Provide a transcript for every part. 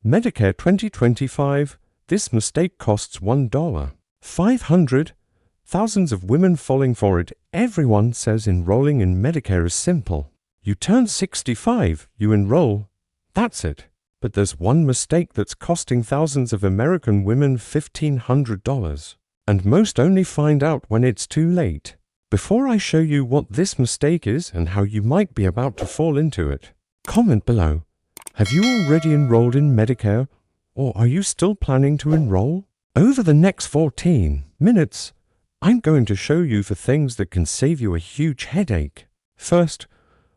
Medicare 2025, this mistake costs $1. 500. Thousands of women falling for it. Everyone says enrolling in Medicare is simple. You turn 65, you enroll. That's it. But there's one mistake that's costing thousands of American women $1,500. And most only find out when it's too late. Before I show you what this mistake is and how you might be about to fall into it, comment below. Have you already enrolled in Medicare, or are you still planning to enroll? Over the next 14 minutes, I'm going to show you the things that can save you a huge headache. First,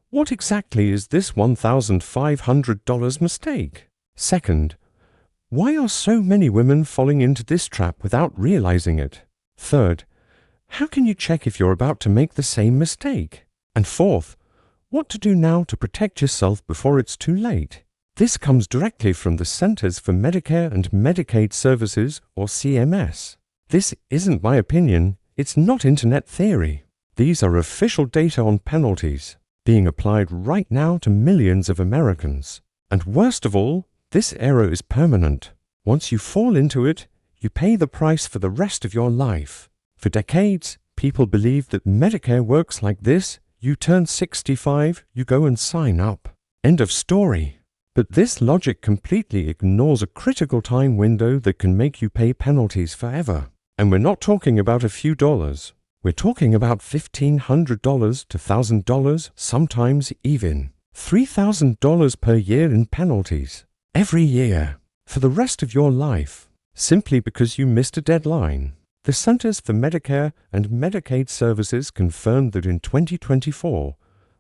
what exactly is this $1,500 mistake? Second, why are so many women falling into this trap without realizing it? Third, how can you check if you're about to make the same mistake? And fourth, what to do now to protect yourself before it's too late. This comes directly from the Centers for Medicare and Medicaid Services, or CMS. This isn't my opinion, it's not internet theory. These are official data on penalties being applied right now to millions of Americans. And worst of all, this error is permanent. Once you fall into it, you pay the price for the rest of your life. For decades, people believed that Medicare works like this. You turn 65, you go and sign up. End of story. But this logic completely ignores a critical time window that can make you pay penalties forever. And we're not talking about a few dollars. We're talking about $1,500 to $1,000, sometimes even $3,000 per year in penalties. Every year. For the rest of your life. Simply because you missed a deadline. The Centers for Medicare and Medicaid Services confirmed that in 2024,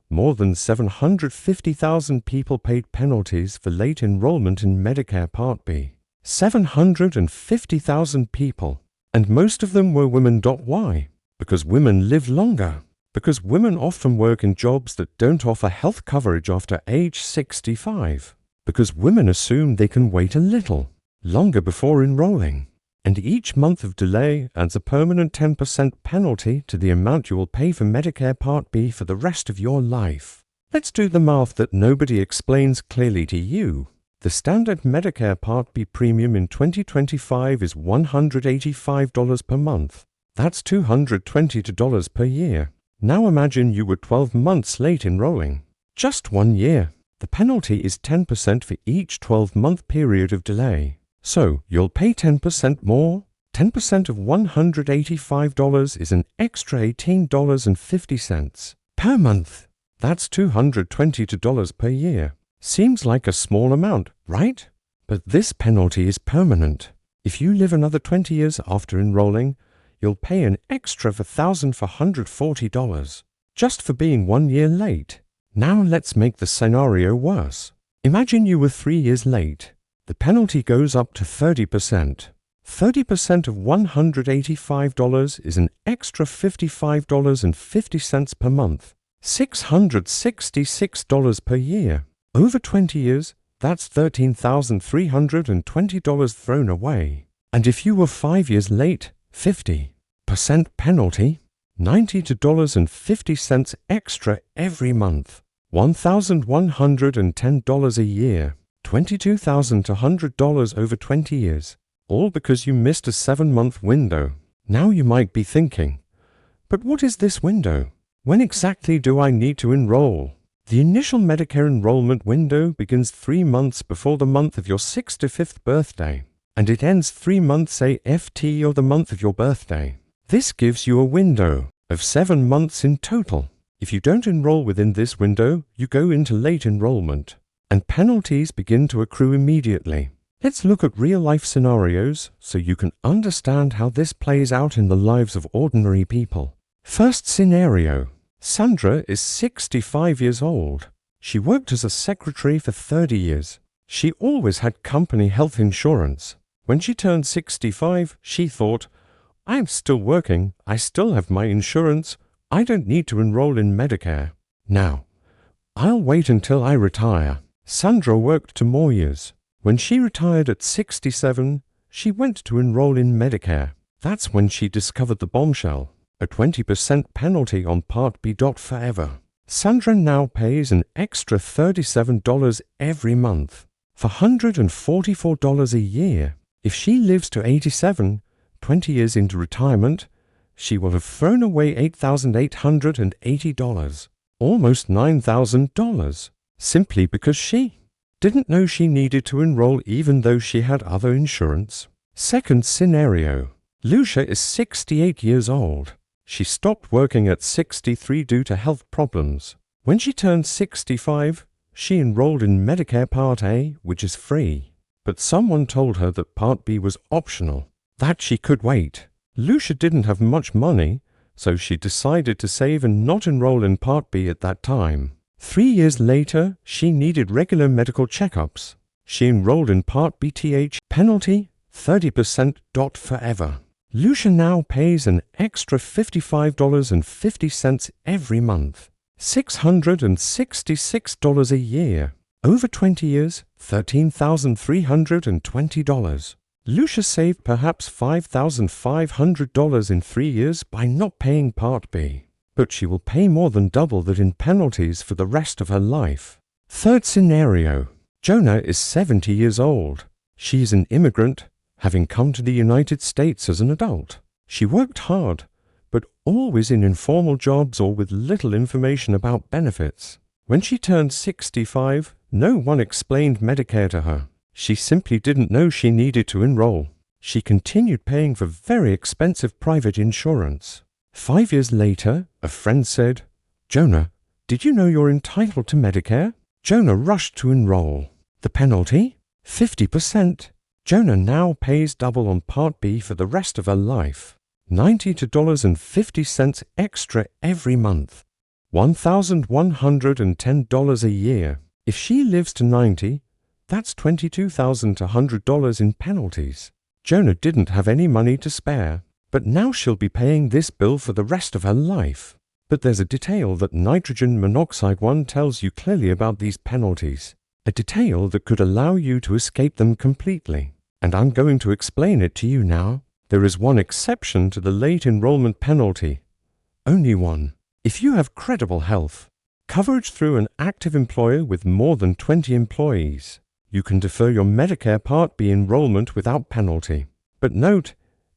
more than 750,000 people paid penalties for late enrollment in Medicare Part B. 750,000 people. And most of them were women. Why? Because women live longer. Because women often work in jobs that don't offer health coverage after age 65. Because women assume they can wait a little longer before enrolling. And each month of delay adds a permanent 10% penalty to the amount you will pay for Medicare Part B for the rest of your life. Let's do the math that nobody explains clearly to you. The standard Medicare Part B premium in 2025 is $185 per month. That's $222 per year. Now imagine you were 12 months late enrolling. Just 1 year. The penalty is 10% for each 12-month period of delay. So, you'll pay 10% more. 10% of $185 is an extra $18.50 per month. That's $222 per year. Seems like a small amount, right? But this penalty is permanent. If you live another 20 years after enrolling, you'll pay an extra $1,440 just for being 1 year late. Now let's make the scenario worse. Imagine you were 3 years late. The penalty goes up to 30%. 30% of $185 is an extra $55.50 per month. $666 per year. Over 20 years, that's $13,320 thrown away. And if you were 5 years late, 50% penalty, $92.50 extra every month. $1,110 a year. $22,200 over 20 years, all because you missed a 7-month window. Now you might be thinking, but what is this window? When exactly do I need to enroll? The initial Medicare enrollment window begins 3 months before the month of your 65th birthday, and it ends 3 months AFT or the month of your birthday. This gives you a window of 7 months in total. If you don't enroll within this window, you go into late enrollment. And penalties begin to accrue immediately. Let's look at real-life scenarios so you can understand how this plays out in the lives of ordinary people. First scenario. Sandra is 65 years old. She worked as a secretary for 30 years. She always had company health insurance. When she turned 65, she thought, I'm still working, I still have my insurance, I don't need to enroll in Medicare. Now, I'll wait until I retire. Sandra worked 2 more years. When she retired at 67, she went to enroll in Medicare. That's when she discovered the bombshell, a 20% penalty on Part B. Forever. Sandra now pays an extra $37 every month. for $144 a year. If she lives to 87, 20 years into retirement, she will have thrown away $8,880, almost $9,000, simply because she didn't know she needed to enroll even though she had other insurance. Second scenario. Lucia is 68 years old. She stopped working at 63 due to health problems. When she turned 65, she enrolled in Medicare Part A, which is free. But someone told her that Part B was optional, that she could wait. Lucia didn't have much money, so she decided to save and not enroll in Part B at that time. 3 years later, she needed regular medical checkups. She enrolled in Part BTH, penalty 30% forever. Lucia now pays an extra $55.50 every month, $666 a year. Over 20 years, $13,320. Lucia saved perhaps $5,500 in 3 years by not paying Part B, but she will pay more than double that in penalties for the rest of her life. Third scenario. Jonah is 70 years old. She is an immigrant, having come to the United States as an adult. She worked hard, but always in informal jobs or with little information about benefits. When she turned 65, no one explained Medicare to her. She simply didn't know she needed to enroll. She continued paying for very expensive private insurance. 5 years later, a friend said, "Jonah, did you know you're entitled to Medicare?" Jonah rushed to enroll. The penalty? 50%. Jonah now pays double on Part B for the rest of her life. $92.50 extra every month. $1,110 a year. If she lives to 90, that's $22,100 in penalties. Jonah didn't have any money to spare, but now she'll be paying this bill for the rest of her life. But there's a detail that nitrogen monoxide 1 tells you clearly about these penalties. A detail that could allow you to escape them completely. And I'm going to explain it to you now. There is one exception to the late enrollment penalty. Only one. If you have credible health, coverage through an active employer with more than 20 employees, you can defer your Medicare Part B enrollment without penalty. But note,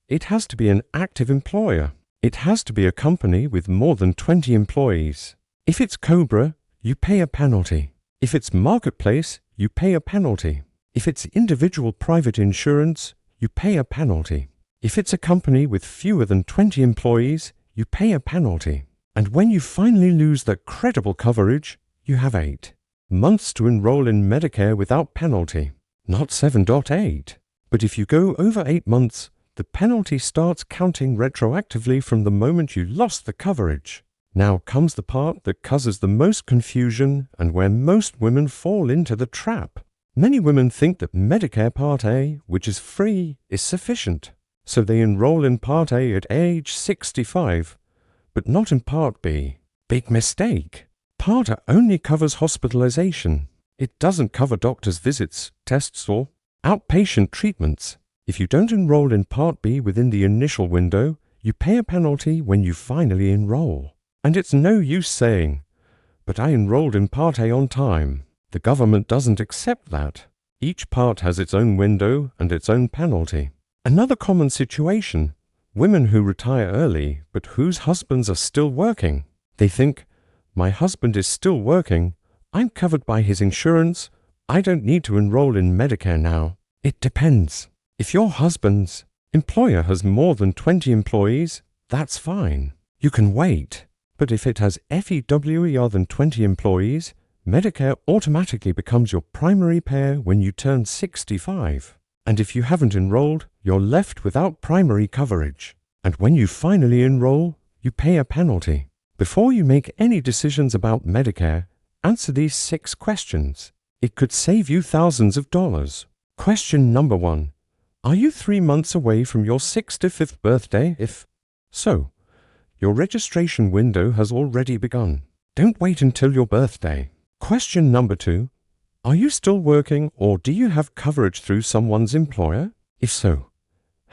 it has to be an active employer. It has to be a company with more than 20 employees. If it's Cobra, you pay a penalty. If it's Marketplace, you pay a penalty. If it's individual private insurance, you pay a penalty. If it's a company with fewer than 20 employees, you pay a penalty. And when you finally lose that credible coverage, you have 8 months to enroll in Medicare without penalty, not 7.8. But if you go over 8 months, the penalty starts counting retroactively from the moment you lost the coverage. Now comes the part that causes the most confusion and where most women fall into the trap. Many women think that Medicare Part A, which is free, is sufficient. So they enroll in Part A at age 65, but not in Part B. Big mistake. Part A only covers hospitalization. It doesn't cover doctor's visits, tests, or outpatient treatments. If you don't enroll in Part B within the initial window, you pay a penalty when you finally enroll. And it's no use saying, "But I enrolled in Part A on time." The government doesn't accept that. Each part has its own window and its own penalty. Another common situation, women who retire early but whose husbands are still working. They think, "My husband is still working, I'm covered by his insurance, I don't need to enroll in Medicare now." It depends. If your husband's employer has more than 20 employees, that's fine. You can wait. But if it has fewer than 20 employees, Medicare automatically becomes your primary payer when you turn 65. And if you haven't enrolled, you're left without primary coverage. And when you finally enroll, you pay a penalty. Before you make any decisions about Medicare, answer these 6 questions. It could save you thousands of dollars. Question number 1. Are you 3 months away from your 65th birthday? If so, your registration window has already begun. Don't wait until your birthday. Question number 2. Are you still working or do you have coverage through someone's employer? If so,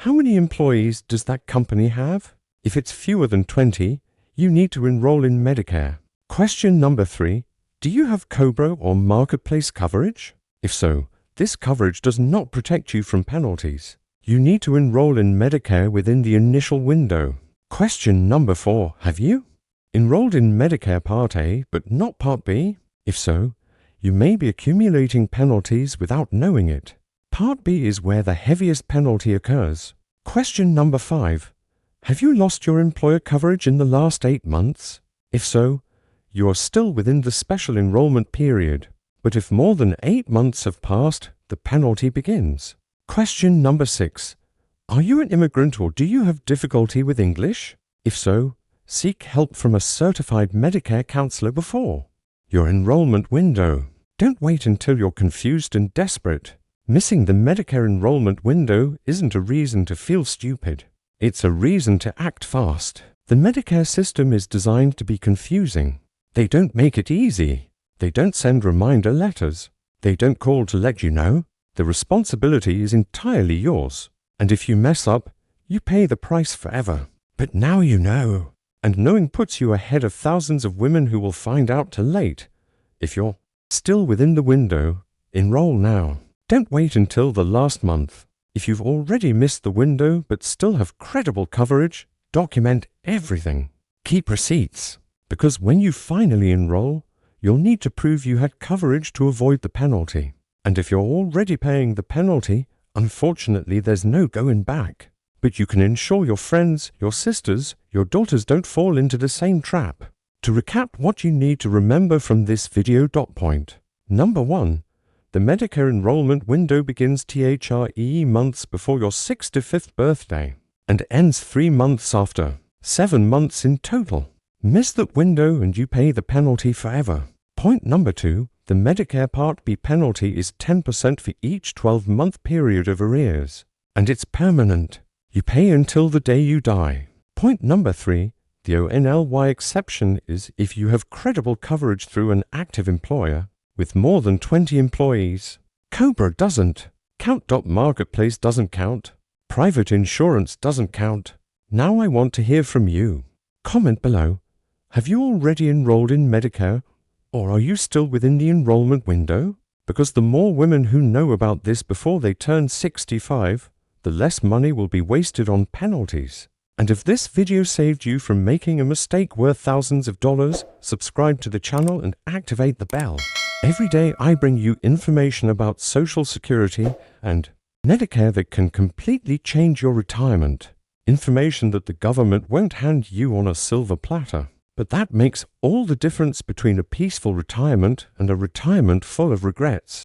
how many employees does that company have? If it's fewer than 20, you need to enroll in Medicare. Question number 3. Do you have Cobra or Marketplace coverage? If so, This coverage does not protect you from penalties. You need to enroll in Medicare within the initial window. Question number 4. Have you enrolled in Medicare Part A but not Part B? If so, you may be accumulating penalties without knowing it. Part B is where the heaviest penalty occurs. Question number 5. Have you lost your employer coverage in the last 8 months? If so, you are still within the special enrollment period. But if more than 8 months have passed, the penalty begins. Question number 6. Are you an immigrant or do you have difficulty with English? If so, seek help from a certified Medicare counselor before your enrollment window. Don't wait until you're confused and desperate. Missing the Medicare enrollment window isn't a reason to feel stupid. It's a reason to act fast. The Medicare system is designed to be confusing. They don't make it easy. They don't send reminder letters. They don't call to let you know. The responsibility is entirely yours. And if you mess up, you pay the price forever. But now you know. And knowing puts you ahead of thousands of women who will find out too late. If you're still within the window, enroll now. Don't wait until the last month. If you've already missed the window but still have credible coverage, document everything. Keep receipts. Because when you finally enroll, you'll need to prove you had coverage to avoid the penalty. And if you're already paying the penalty, unfortunately there's no going back. But you can ensure your friends, your sisters, your daughters don't fall into the same trap. To recap what you need to remember from this video. Point. Number 1. The Medicare enrollment window begins THRE months before your 65th birthday and ends 3 months after, 7 months in total. Miss that window and you pay the penalty forever. Point number 2. The Medicare Part B penalty is 10% for each 12-month period of arrears, and it's permanent. You pay until the day you die. Point number 3. The ONLY exception is if you have credible coverage through an active employer with more than 20 employees. COBRA doesn't. Count.marketplace doesn't count. Private insurance doesn't count. Now I want to hear from you. Comment below. Have you already enrolled in Medicare, or are you still within the enrollment window? Because the more women who know about this before they turn 65, the less money will be wasted on penalties. And if this video saved you from making a mistake worth thousands of dollars, subscribe to the channel and activate the bell. Every day I bring you information about Social Security and Medicare that can completely change your retirement. Information that the government won't hand you on a silver platter. But that makes all the difference between a peaceful retirement and a retirement full of regrets.